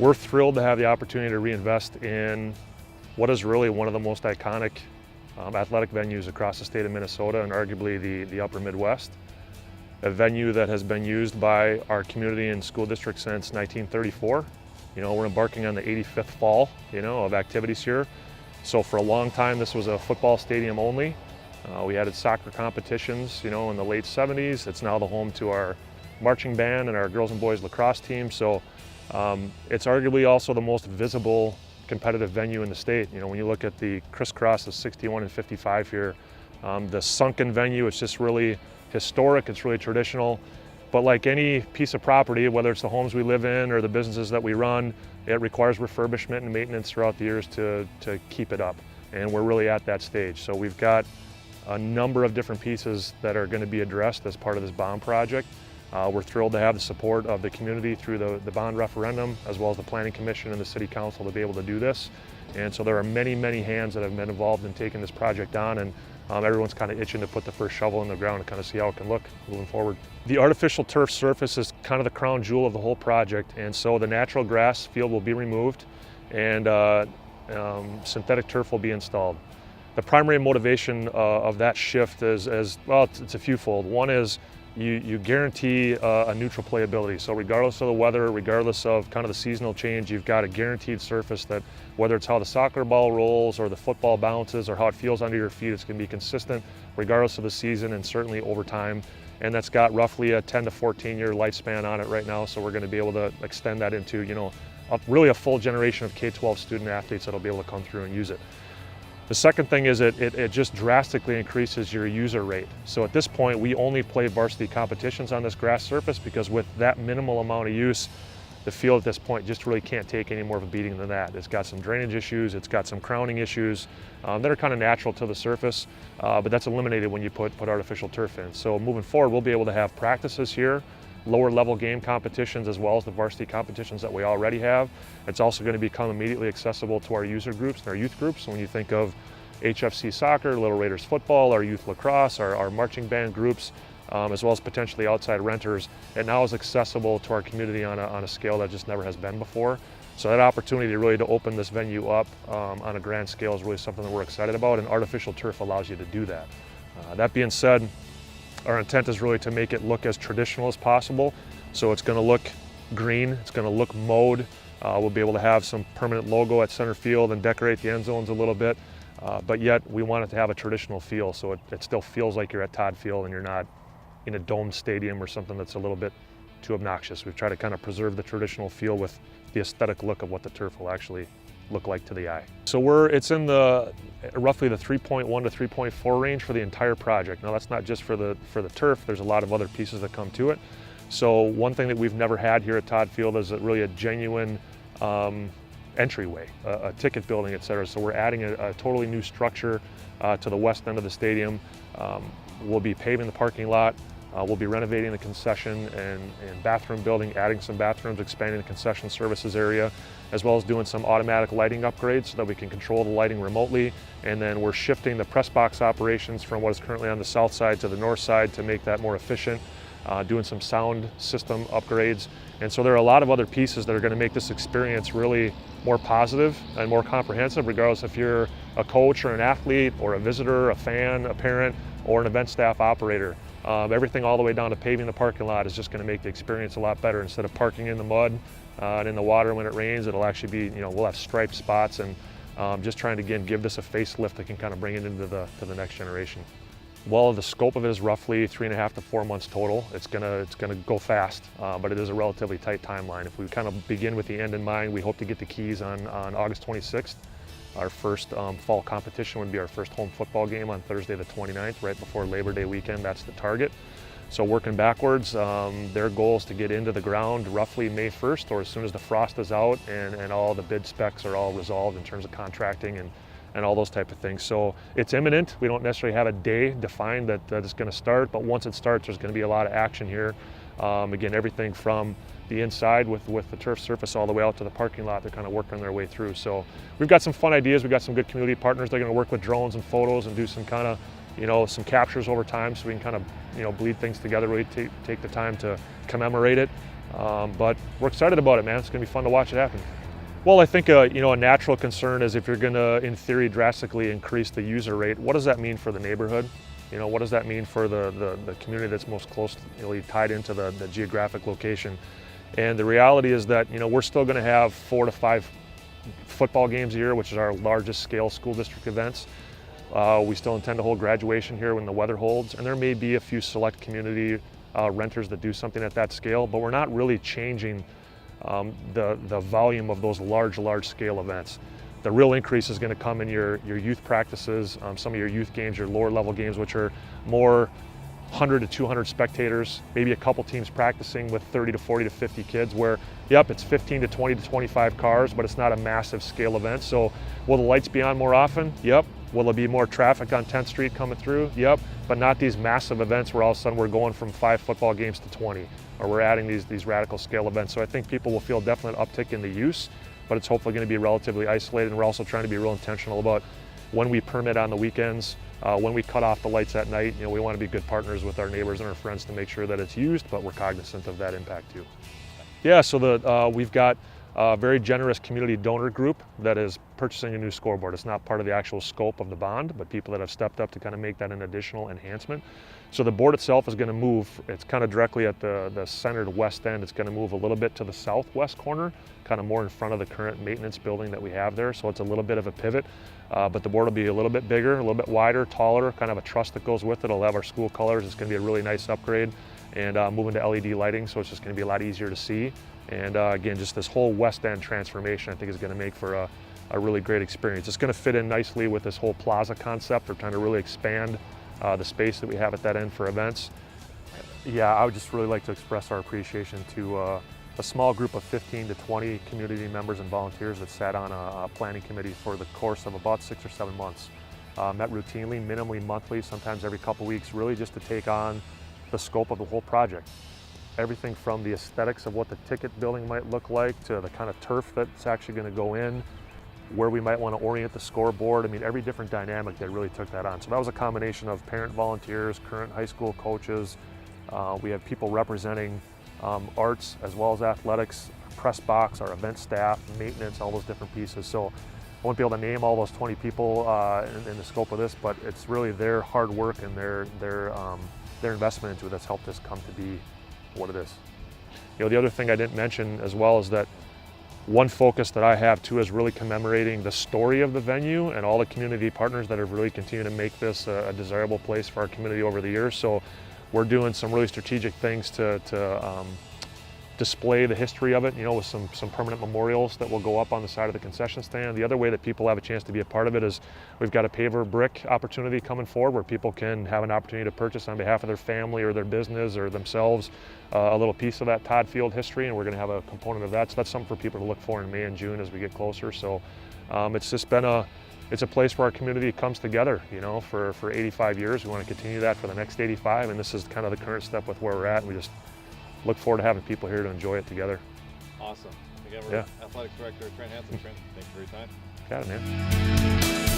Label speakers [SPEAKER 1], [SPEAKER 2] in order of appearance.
[SPEAKER 1] We're thrilled to have the opportunity to reinvest in what is really one of the most iconic athletic venues across the state of Minnesota and arguably the upper Midwest. A venue that has been used by our community and school district since 1934. We're embarking on the 85th fall, of activities here. So for a long time, this was a football stadium only. We added soccer competitions, in the late 70s. It's now the home to our marching band and our girls and boys lacrosse team. So it's arguably also the most visible competitive venue in the state. When you look at the crisscross of 61 and 55 here, the sunken venue, it's just really historic, it's really traditional. But like any piece of property, whether it's the homes we live in or the businesses that we run, it requires refurbishment and maintenance throughout the years to keep it up. And we're really at that stage. So we've got a number of different pieces that are going to be addressed as part of this bond project. We're thrilled to have the support of the community through the bond referendum, as well as the Planning Commission and the City Council to be able to do this. And so there are many, many hands that have been involved in taking this project on, and everyone's kind of itching to put the first shovel in the ground and kind of see how it can look moving forward. The artificial turf surface is kind of the crown jewel of the whole project, and so the natural grass field will be removed and synthetic turf will be installed. The primary motivation of that shift is well, it's a fewfold. One is you guarantee a neutral playability. So regardless of the weather, regardless of kind of the seasonal change, you've got a guaranteed surface that whether it's how the soccer ball rolls or the football bounces or how it feels under your feet, it's going to be consistent regardless of the season and certainly over time. And that's got roughly a 10 to 14 year lifespan on it right now. So we're going to be able to extend that into, really a full generation of K-12 student athletes that'll be able to come through and use it. The second thing is it just drastically increases your user rate. So at this point, we only play varsity competitions on this grass surface because with that minimal amount of use, the field at this point just really can't take any more of a beating than that. It's got some drainage issues, it's got some crowning issues that are kind of natural to the surface, but that's eliminated when you put artificial turf in. So moving forward, we'll be able to have practices here, lower level game competitions, as well as the varsity competitions that we already have. It's also going to become immediately accessible to our user groups and our youth groups. So when you think of HFC soccer, Little Raiders football, our youth lacrosse, our marching band groups, as well as potentially outside renters, it now is accessible to our community on a scale that just never has been before. So that opportunity really to open this venue up on a grand scale is really something that we're excited about, and artificial turf allows you to do that. That being said, our intent is really to make it look as traditional as possible. So it's going to look green, it's going to look mowed. We'll be able to have some permanent logo at center field and decorate the end zones a little bit. But yet we want it to have a traditional feel, so it still feels like you're at Todd Field and you're not in a domed stadium or something that's a little bit too obnoxious. We've tried to kind of preserve the traditional feel with the aesthetic look of what the turf will actually look like to the eye. So it's in roughly the 3.1 to 3.4 range for the entire project. Now that's not just for the turf, there's a lot of other pieces that come to it. So one thing that we've never had here at Todd Field is really a genuine entryway, a ticket building, et cetera. So we're adding a totally new structure to the west end of the stadium. We'll be paving the parking lot. We'll be renovating the concession and bathroom building, adding some bathrooms, expanding the concession services area, as well as doing some automatic lighting upgrades so that we can control the lighting remotely. And then we're shifting the press box operations from what is currently on the south side to the north side to make that more efficient, doing some sound system upgrades. And so there are a lot of other pieces that are going to make this experience really more positive and more comprehensive, regardless if you're a coach or an athlete or a visitor, a fan, a parent, or an event staff operator. Everything all the way down to paving the parking lot is just going to make the experience a lot better. Instead of parking in the mud and in the water when it rains, it'll actually be, we'll have striped spots, and just trying to, again, give this a facelift that can kind of bring it into the next generation. Well, the scope of it is roughly 3.5 to 4 months total. It's gonna go fast, but it is a relatively tight timeline. If we kind of begin with the end in mind, we hope to get the keys on August 26th. Our first fall competition would be our first home football game on Thursday the 29th, right before Labor Day weekend. That's the target. So working backwards, their goal is to get into the ground roughly May 1st, or as soon as the frost is out and all the bid specs are all resolved in terms of contracting and all those type of things. So it's imminent. We don't necessarily have a day defined that it's going to start, but once it starts, there's going to be a lot of action here. Again, everything from the inside with the turf surface all the way out to the parking lot, they're kind of working their way through. So we've got some fun ideas. We've got some good community partners. They're going to work with drones and photos and do some kind of, some captures over time, so we can kind of, bleed things together, really take the time to commemorate it. But we're excited about it, man. It's going to be fun to watch it happen. Well, I think a natural concern is if you're going to, in theory, drastically increase the user rate, what does that mean for the neighborhood? What does that mean for the community that's most closely tied into the geographic location? And the reality is that we're still going to have 4 to 5 football games a year, which is our largest scale school district events. We still intend to hold graduation here when the weather holds, and there may be a few select community renters that do something at that scale, but we're not really changing the volume of those large scale events. The real increase is going to come in your youth practices, some of your youth games, your lower level games, which are more 100 to 200 spectators, maybe a couple teams practicing with 30 to 40 to 50 kids where, yep, it's 15 to 20 to 25 cars, but it's not a massive scale event. So will the lights be on more often? Yep. Will there be more traffic on 10th Street coming through? Yep. But not these massive events where all of a sudden we're going from 5 football games to 20, or we're adding these radical scale events. So I think people will feel a definite uptick in the use, but it's hopefully going to be relatively isolated. And we're also trying to be real intentional about when we permit on the weekends, when we cut off the lights at night. We want to be good partners with our neighbors and our friends to make sure that it's used, but we're cognizant of that impact too. Yeah, so we've got a very generous community donor group that is purchasing a new scoreboard. It's not part of the actual scope of the bond, but people that have stepped up to kind of make that an additional enhancement. So the board itself is going to move. It's kind of directly at the centered west end. It's going to move a little bit to the southwest corner, kind of more in front of the current maintenance building that we have there. So it's a little bit of a pivot, but the board will be a little bit bigger, a little bit wider, taller, kind of a truss that goes with it. It'll have our school colors. It's going to be a really nice upgrade, and moving to LED lighting, so it's just going to be a lot easier to see. And again, just this whole west end transformation I think is going to make for a really great experience. It's going to fit in nicely with this whole plaza concept. We're trying to really expand the space that we have at that end for events. Yeah, I would just really like to express our appreciation to a small group of 15 to 20 community members and volunteers that sat on a planning committee for the course of about 6 or 7 months. Met routinely, minimally monthly, sometimes every couple weeks, really just to take on the scope of the whole project. Everything from the aesthetics of what the ticket building might look like to the kind of turf that's actually going to go in, where we might want to orient the scoreboard. I mean, every different dynamic, they really took that on. So that was a combination of parent volunteers, current high school coaches. We have people representing arts as well as athletics, press box, our event staff, maintenance, all those different pieces. So I won't be able to name all those 20 people in the scope of this, but it's really their hard work and their investment into it that's helped this come to be what it is. The other thing I didn't mention as well is that one focus that I have too is really commemorating the story of the venue and all the community partners that have really continued to make this a desirable place for our community over the years. So we're doing some really strategic things to display the history of it, with some permanent memorials that will go up on the side of the concession stand. The other way that people have a chance to be a part of it is we've got a paver brick opportunity coming forward where people can have an opportunity to purchase on behalf of their family or their business or themselves a little piece of that Todd Field history, and we're going to have a component of that. So that's something for people to look for in May and June as we get closer. So it's just been it's a place where our community comes together, for 85 years. We want to continue that for the next 85, and this is kind of the current step with where we're at. We just look forward to having people here to enjoy it together.
[SPEAKER 2] Awesome. Again, we're Athletic Director Trent Hanson. Trent, thanks for your time.
[SPEAKER 1] Got it, man.